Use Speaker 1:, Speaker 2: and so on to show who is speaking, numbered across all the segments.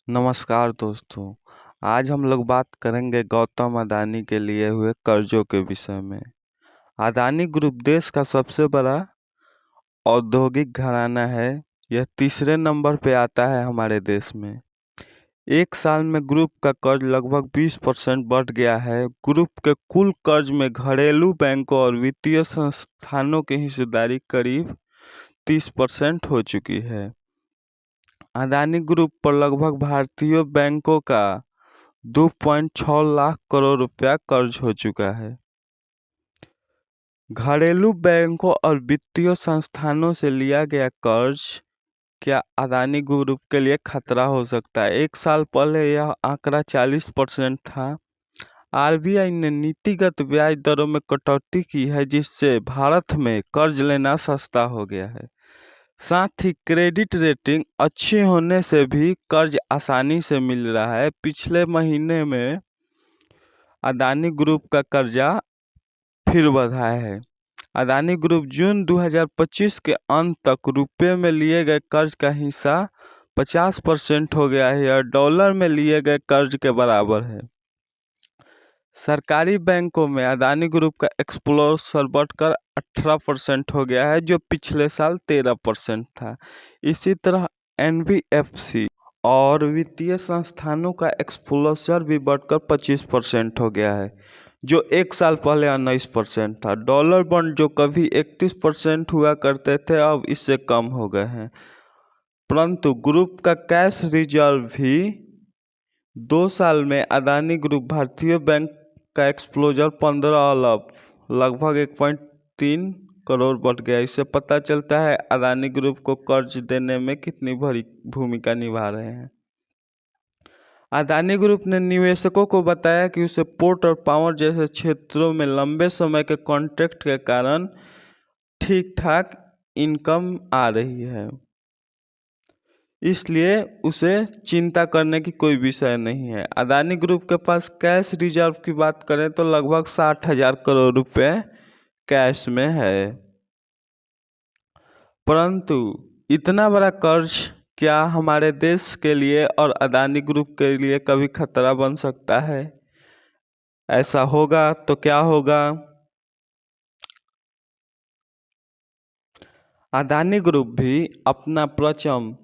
Speaker 1: नमस्कार दोस्तों। आज हम लोग बात करेंगे गौतम अदानी के लिए हुए कर्जों के विषय में। अदानी ग्रुप देश का सबसे बड़ा औद्योगिक घराना है। यह तीसरे नंबर पे आता है हमारे देश में। एक साल में ग्रुप का कर्ज लगभग 20% बढ़ गया है। ग्रुप के कुल कर्ज में घरेलू बैंकों और वित्तीय संस्थानों की हिस्सेदारी करीब 30% हो चुकी है। अदानी ग्रुप पर लगभग भारतीय बैंकों का 2.6 लाख करोड़ रुपया कर्ज हो चुका है। घरेलू बैंकों और वित्तीय संस्थानों से लिया गया कर्ज क्या अदानी ग्रुप के लिए खतरा हो सकता है? एक साल पहले यह आंकड़ा 40% था। आरबीआई ने नीतिगत ब्याज दरों में कटौती की है, जिससे भारत में कर्ज लेना सस्ता हो गया है। साथ ही क्रेडिट रेटिंग अच्छी होने से भी कर्ज आसानी से मिल रहा है। पिछले महीने में अदानी ग्रुप का कर्जा फिर बढ़ा है। अदानी ग्रुप जून 2025 के अंत तक रुपए में लिए गए कर्ज का हिस्सा 50% हो गया है और डॉलर में लिए गए कर्ज के बराबर है। सरकारी बैंकों में अदानी ग्रुप का एक्सपोजर बढ़कर 18% हो गया है, जो पिछले साल 13% था। इसी तरह एनबीएफसी और वित्तीय संस्थानों का एक्सपोजर भी बढ़कर 25% हो गया है, जो एक साल पहले 19% था। डॉलर बॉन्ड जो कभी 31% हुआ करते थे, अब इससे कम हो गए हैं। परंतु ग्रुप का कैश रिजर्व भी 2 साल में अदानी ग्रुप भारतीय बैंक का एक्सपोजर 15 अरब लगभग 1.3 करोड़ बढ़ गया। इससे पता चलता है अदानी ग्रुप को कर्ज देने में कितनी बड़ी भूमिका निभा रहे हैं। अदानी ग्रुप ने निवेशकों को बताया कि उसे पोर्ट और पावर जैसे क्षेत्रों में लंबे समय के कॉन्ट्रैक्ट के कारण ठीक ठाक इनकम आ रही है, इसलिए उसे चिंता करने की कोई विषय नहीं है। अदानी ग्रुप के पास कैश रिजर्व की बात करें तो लगभग 60,000 करोड़ रुपए कैश में है। परंतु इतना बड़ा कर्ज क्या हमारे देश के लिए और अदानी ग्रुप के लिए कभी खतरा बन सकता है? ऐसा होगा तो क्या होगा? अदानी ग्रुप भी अपना परचम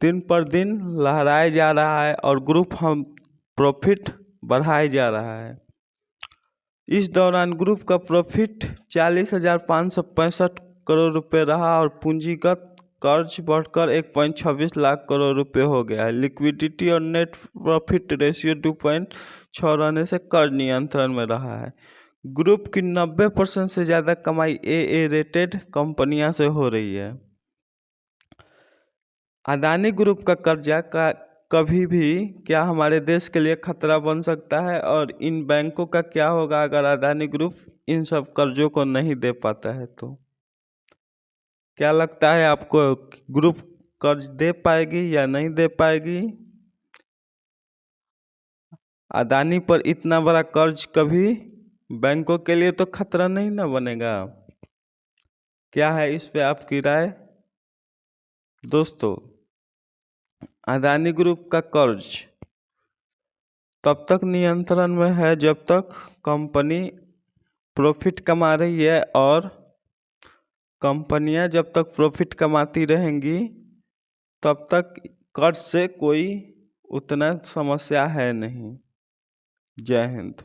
Speaker 1: दिन पर दिन लहराए जा रहा है और ग्रुप हम प्रॉफिट बढ़ाए जा रहा है। इस दौरान ग्रुप का प्रॉफिट 40,565 करोड़ रुपए रहा और पूंजीगत कर्ज बढ़कर 1.26 लाख करोड़ रुपए हो गया है। लिक्विडिटी और नेट प्रॉफिट रेशियो 2.6 रहने से कर्ज नियंत्रण में रहा है। ग्रुप की 90% से ज़्यादा कमाई AA रेटेड कंपनियां से हो रही है। अदानी ग्रुप का कर्जा का कभी भी क्या हमारे देश के लिए खतरा बन सकता है? और इन बैंकों का क्या होगा अगर अदानी ग्रुप इन सब कर्जों को नहीं दे पाता है तो? क्या लगता है आपको, ग्रुप कर्ज दे पाएगी या नहीं दे पाएगी? अदानी पर इतना बड़ा कर्ज कभी बैंकों के लिए तो खतरा नहीं ना बनेगा? क्या है इस पे आपकी राय? दोस्तों, अदानी ग्रुप का कर्ज तब तक नियंत्रण में है जब तक कंपनी प्रॉफिट कमा रही है, और कंपनियां जब तक प्रॉफिट कमाती रहेंगी तब तक कर्ज से कोई उतना समस्या है नहीं। जय हिंद।